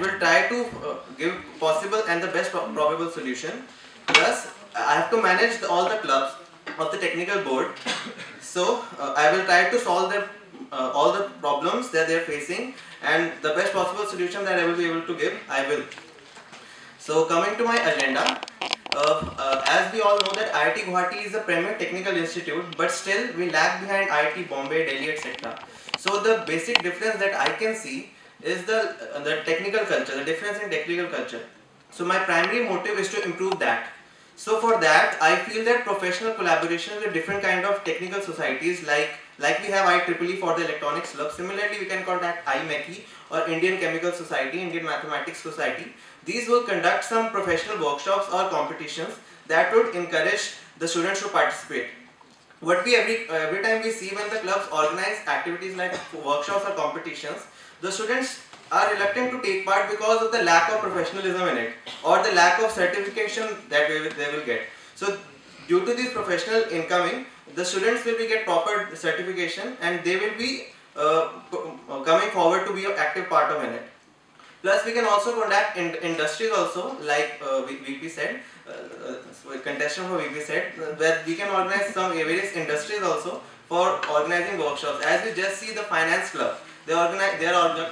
and will try to give possible and the best probable solution. Plus, I have to manage all the clubs of the technical board. So I will try to solve all the problems that they are facing, and the best possible solution that I will be able to give, I will. So coming to my agenda, as we all know that IIT Guwahati is a premier technical institute, but still we lag behind IIT Bombay, Delhi, etc. So the basic difference that I can see is the technical culture, the difference in technical culture. So my primary motive is to improve that. So for that, I feel that professional collaboration with different kind of technical societies like we have IEEE for the electronics club. Similarly, we can contact IMechE or Indian Chemical Society, Indian Mathematics Society. These will conduct some professional workshops or competitions that would encourage the students to participate. What we every time we see when the clubs organize activities like workshops or competitions, the students are reluctant to take part because of the lack of professionalism in it or the lack of certification that they will get. So due to this professional incoming, the students will get proper certification and they will be coming forward to be an active part of it. Plus we can also conduct industries also, like VP said, contestant for VP said, where we can organize some various industries also for organizing workshops. As we just see the finance club, they are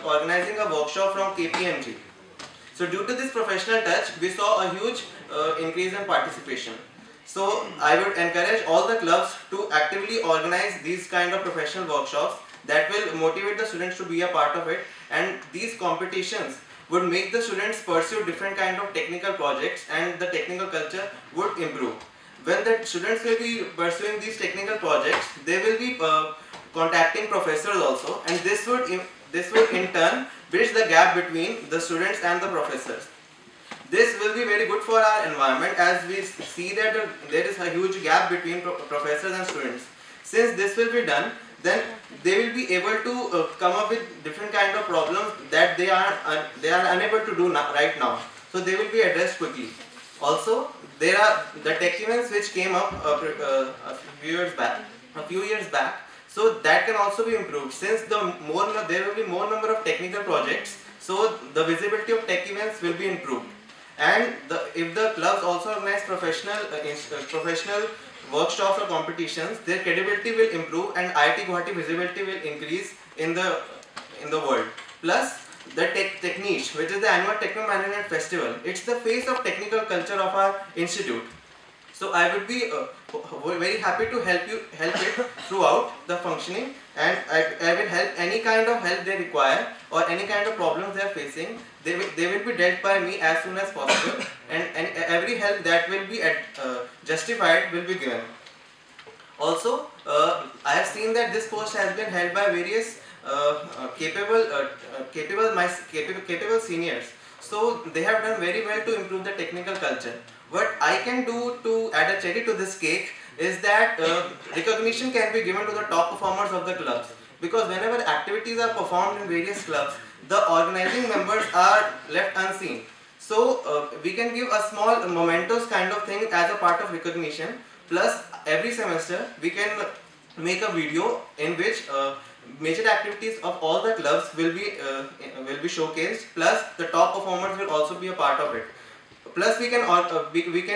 organizing a workshop from KPMG. So due to this professional touch, we saw a huge increase in participation. So I would encourage all the clubs to actively organize these kind of professional workshops that will motivate the students to be a part of it, and these competitions would make the students pursue different kind of technical projects and the technical culture would improve. When the students will be pursuing these technical projects, they will be contacting professors also, and this would in turn bridge the gap between the students and the professors. This will be very good for our environment, as we see that there is a huge gap between professors and students. Since this will be done, then they will be able to come up with different kind of problems that they are unable to do right now. So they will be addressed quickly. Also, there are the tech events which came up a few years back. So that can also be improved, since there will be more number of technical projects. So the visibility of tech events will be improved. And if the clubs also organize professional workshops or competitions, their credibility will improve and IIT Guwahati visibility will increase in the world. Plus, the Techniche, which is the annual Techno Management Festival, it's the face of technical culture of our institute. So I would be very happy to help it throughout the functioning, and I will help any kind of help they require or any kind of problems they are facing. They will be dealt by me as soon as possible, and every help that will be justified will be given. Also, I have seen that this post has been held by various capable seniors. So they have done very well to improve the technical culture. What I can do to add a cherry to this cake is that recognition can be given to the top performers of the clubs, because whenever activities are performed in various clubs, the organizing members are left unseen. So we can give a small mementos kind of thing as a part of recognition. Plus, every semester we can make a video in which major activities of all the clubs will be showcased. Plus, the top performers will also be a part of it. Plus, we can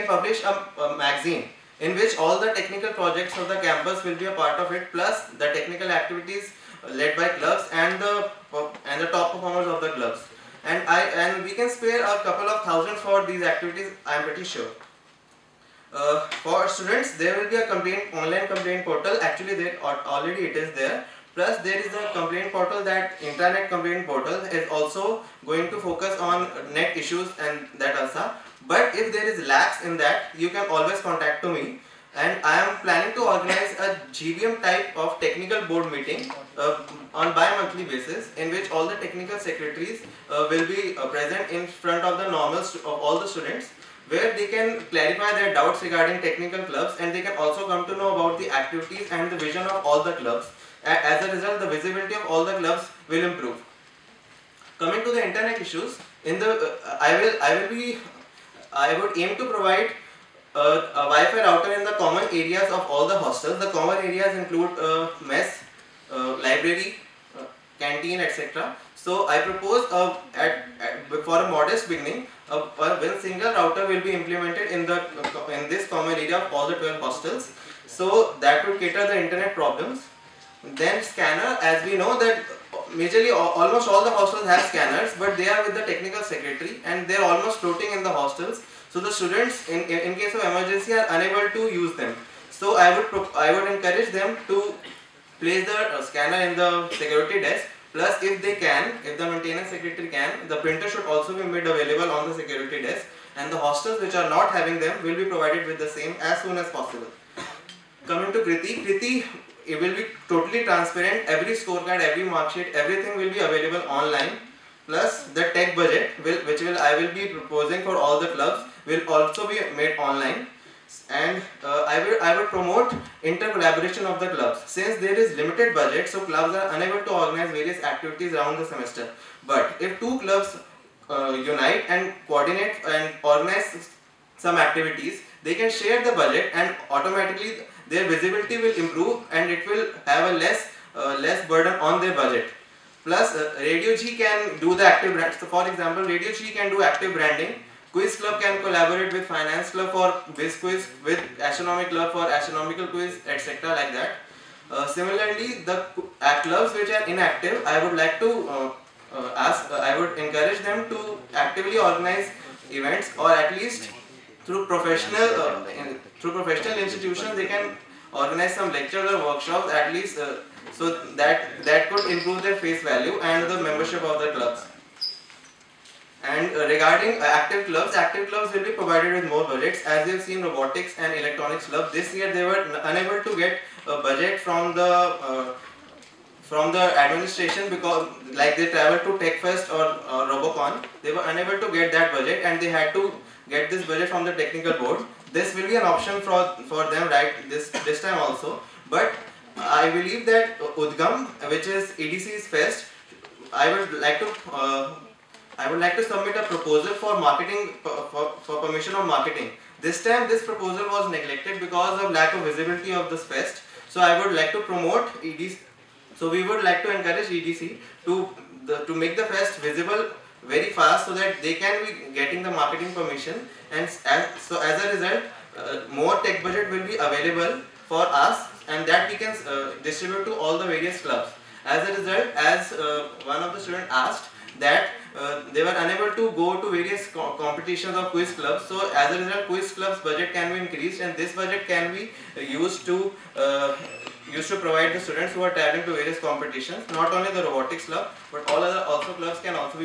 publish a magazine in which all the technical projects of the campus will be a part of it. Plus, the technical activities led by clubs and the top performers of the clubs. And we can spare a couple of thousands for these activities, I am pretty sure. For students, there will be a online complaint portal. Actually, already it is there. Plus, there is a complaint portal, that intranet complaint portal is also going to focus on net issues and that also. But if there is lacks in that, you can always contact to me. And I am planning to organize a GVM type of technical board meeting on bi-monthly basis, in which all the technical secretaries will be present in front of the normals of all the students, where they can clarify their doubts regarding technical clubs, and they can also come to know about the activities and the vision of all the clubs. As a result, the visibility of all the clubs will improve. Coming to the internet issues, I would aim to provide a Wi-Fi router in the common areas of all the hostels. The common areas include mess, library, canteen, etc. So I propose for a modest beginning, one single router will be implemented in this common area of all the 12 hostels. So that would cater the internet problems. Then scanner, as we know that majorly almost all the hostels have scanners, but they are with the technical secretary and they are almost floating in the hostels. So the students in case of emergency are unable to use them. So I would encourage them to place the scanner in the security desk. Plus, if the maintenance secretary can, the printer should also be made available on the security desk, and the hostels which are not having them will be provided with the same as soon as possible. Coming to Kriti, it will be totally transparent. Every scorecard, every mark sheet, everything will be available online. Plus, the tech budget, I will be proposing for all the clubs, will also be made online. And I would promote inter-collaboration of the clubs. Since there is limited budget, so clubs are unable to organize various activities around the semester. But if two clubs unite and coordinate and organize some activities, they can share the budget and automatically their visibility will improve and it will have a less burden on their budget. Plus, Radio G can do the active brand. So, for example, Radio G can do active branding. Quiz Club can collaborate with Finance Club for Biz Quiz, with Astronomy Club for Astronomical Quiz, etc. like that. Similarly, the clubs which are inactive, I would like to I would encourage them to actively organize events, or at least through professional institutions they can organize some lectures or workshops at least, so that could improve their face value and the membership of the clubs. And regarding active clubs will be provided with more budgets. As you have seen, robotics and electronics club, this year they were unable to get a budget from the administration, because like they traveled to TechFest or Robocon, they were unable to get that budget and they had to get this budget from the technical board. This will be an option for them right this time also. But I believe that Udgam, which is EDC's fest, I would like to submit a proposal for marketing, for permission of marketing. This time this proposal was neglected because of lack of visibility of this fest. So I would like to promote EDC. So we would like to encourage EDC to make the fest visible very fast, so that they can be getting the marketing permission, and so as a result more tech budget will be available for us, and that we can distribute to all the various clubs. As a result, as one of the students asked, that they were unable to go to various competitions of quiz clubs. So as a result, quiz clubs budget can be increased, and this budget can be used to provide the students who are traveling to various competitions. Not only the robotics club, but all other clubs can also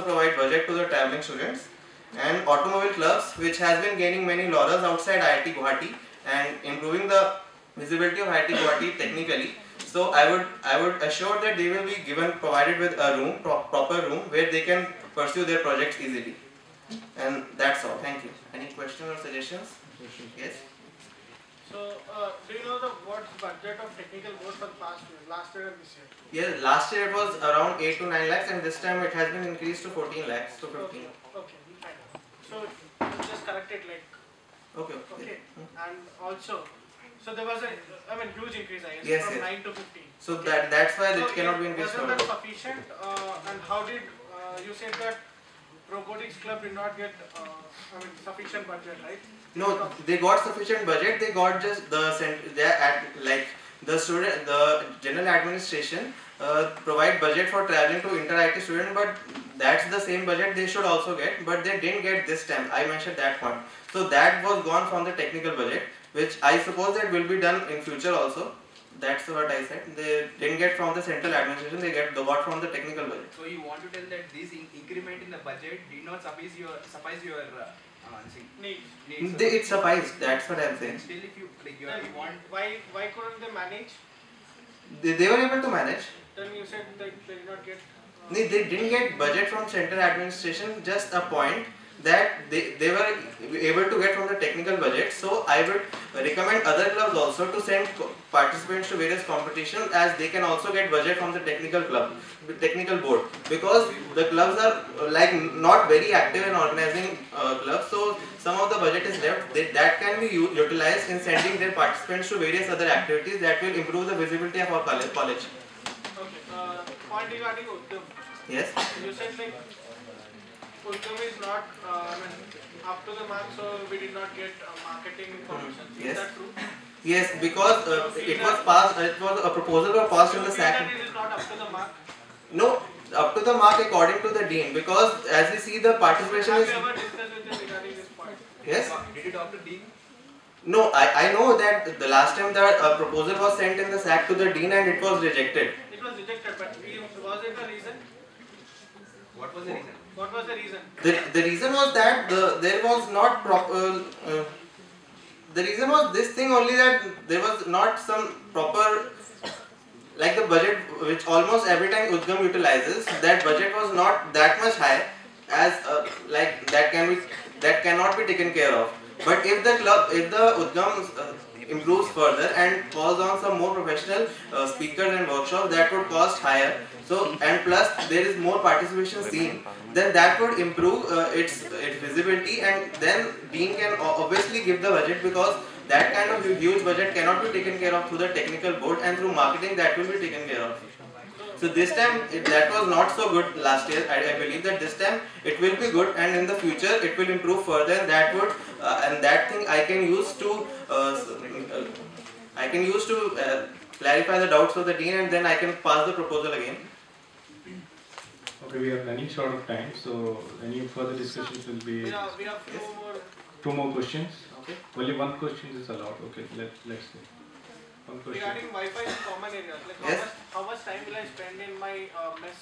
provide budget to the traveling students. And automobile clubs, which has been gaining many laurels outside IIT Guwahati and improving the visibility of IIT Guwahati technically. So I would assure that they will be provided with a room, proper room, where they can pursue their projects easily. And that's all. Thank you. Any questions or suggestions? Yes. So, do you know what's budget of technical board for the last year and this year? Yes, last year it was around 8 to 9 lakhs, and this time it has been increased to 14 lakhs to 15. Okay, fine. So, just correct it like. Okay. And also, so there was a huge increase, I guess, from 9 to 15. So that's why it cannot be increased. Wasn't that sufficient? And how did you said that robotics club did not get sufficient budget, right? No, they got sufficient budget. They got just the general administration provide budget for traveling to inter-IT student, but that's the same budget they should also get, but they didn't get this time. I mentioned that point. So that was gone from the technical budget, which I suppose that will be done in future also. That's what I said. They didn't get from the central administration, they got from the technical budget. So you want to tell that this increment in the budget did not suffice your needs? It sufficed, that's what I'm saying. Still, if you why couldn't they manage? They were able to manage. Then you said that they did not get. They didn't get budget from central administration, just a point that they were able to get from the technical budget. So I would recommend other clubs also to send participants to various competitions, as they can also get budget from the technical board, because the clubs are not very active in organizing clubs. So some of the budget is left that can be utilized in sending their participants to various other activities that will improve the visibility of our college. Okay. Point regarding Udgam. Yes. You said up to the mark, so we did not get marketing information. Is that true? Yes, because it was passed. It was a proposal was passed in the SAC. It is not up to the mark. No, up to the mark according to the dean, because as we see the participation Have is. you ever discussed with him regarding this point? Yes. Did you talk to dean? No, I know that the last time the proposal was sent in the SAC to the dean and it was rejected. It was rejected, but was it the reason? What was the reason? What was the reason? The reason was that there was not proper. The reason was this thing only, that there was not some proper, like the budget which almost every time Udgam utilizes, that budget was not that much high as like that cannot be taken care of. But if the Udgam improves further and calls on some more professional speakers and workshops, that would cost higher. So, and plus there is more participation seen, then that would improve its visibility, and then dean can obviously give the budget, because that kind of huge budget cannot be taken care of through the technical board, and through marketing that will be taken care of. So this time that was not so good last year. I believe that this time it will be good, and in the future it will improve further, and that would and that thing I can use to clarify the doubts of the dean, and then I can pass the proposal again. Okay, we are running short of time, so any further discussions will be. We have two more questions. Okay. Only one question is allowed. Okay, let's see. One question. Regarding Wi-Fi in common areas, like Yes. how much time will I spend in my mess?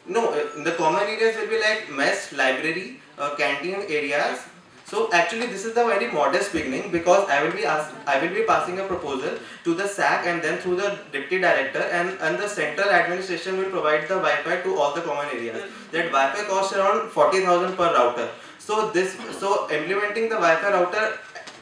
No, the common areas will be like mess, library, canteen areas. So actually this is the very modest beginning, because I will be passing a proposal to the SAC and then through the deputy director, and the central administration will provide the Wi-Fi to all the common areas. That Wi-Fi costs around 40,000 per router. So implementing the Wi-Fi router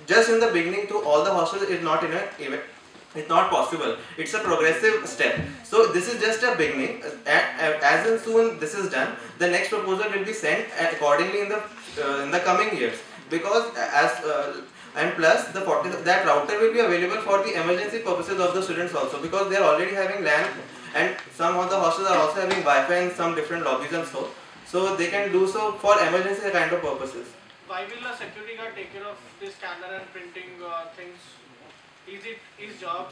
just in the beginning to all the hostels is not it's not possible. It's a progressive step. So this is just a beginning. As in soon this is done, the next proposal will be sent accordingly in the coming years. Because and plus that router will be available for the emergency purposes of the students also, because they are already having LAN, and some of the hostels are also having Wi-Fi in some different lobbies and so they can do so for emergency kind of purposes. Why will a security guard take care of this scanner and printing things? Is it his job?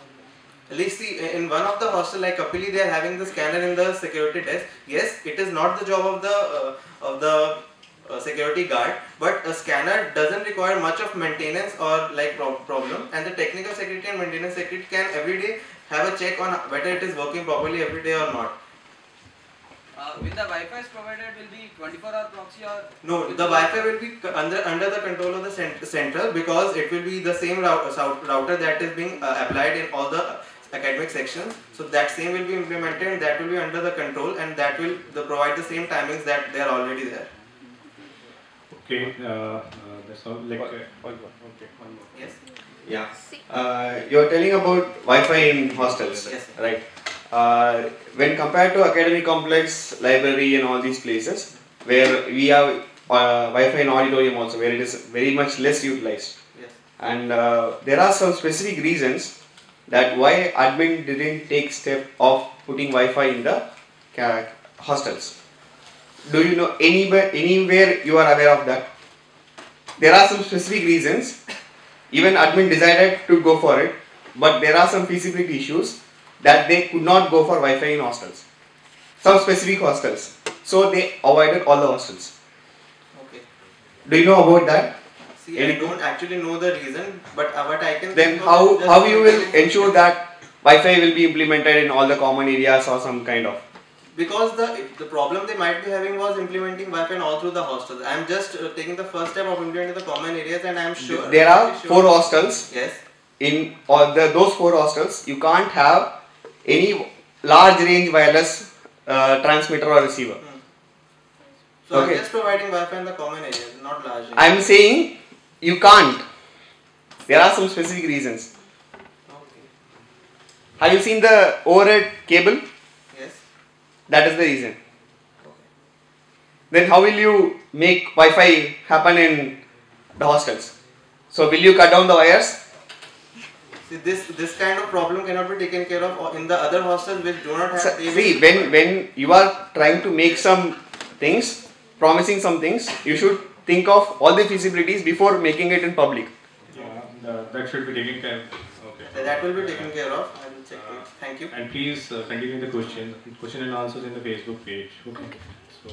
At least see, in one of the hostel like Kapili, they are having the scanner in the security desk. Yes, it is not the job of the security guard, but a scanner doesn't require much of maintenance or like problem, and the technical secretary and maintenance secretary can every day have a check on whether it is working properly every day or not. Will the Wi-Fi provided will be 24-hour proxy or? No, the Wi-Fi will be under the control of the central, because it will be the same router that is being applied in all the academic sections. So that same will be implemented, and that will be under the control, and that will provide the same timings that they are already there. Okay, that's all. Like okay, one more. Yes. Yeah. You are telling about Wi-Fi in hostels, yes, right? When compared to academic complex, library and all these places, where we have Wi-Fi in auditorium also, where it is very much less utilized. Yes. And there are some specific reasons that why admin didn't take step of putting Wi-Fi in the hostels. Do you know anywhere you are aware of that? There are some specific reasons. Even admin decided to go for it, but there are some feasibility issues that they could not go for Wi-Fi in hostels. Some specific hostels. So they avoided all the hostels. Okay. Do you know about that? See, I don't actually know the reason, but what I can. Then how you will ensure that Wi-Fi will be implemented in all the common areas or some kind of? Because the problem they might be having was implementing Wi-Fi all through the hostels. I am just taking the first step of implementing the common areas, and I am sure. There are 4 hostels. Yes. In those 4 hostels, you can't have any large range wireless transmitter or receiver. So okay. I'm just providing Wi-Fi in the common areas, not large range. I am saying you can't. There are some specific reasons. Okay. Have you seen the overhead cable? Yes. That is the reason. Okay. Then how will you make Wi-Fi happen in the hostels? So will you cut down the wires? See, this kind of problem cannot be taken care of in the other hostels which do not have. See, when you are trying to make some things, promising some things, you should think of all the feasibilities before making it in public. Yeah, that should be taken care of. Okay. That will be taken care of. I will check it. Thank you. And please continue the question and answers in the Facebook page. Okay. So.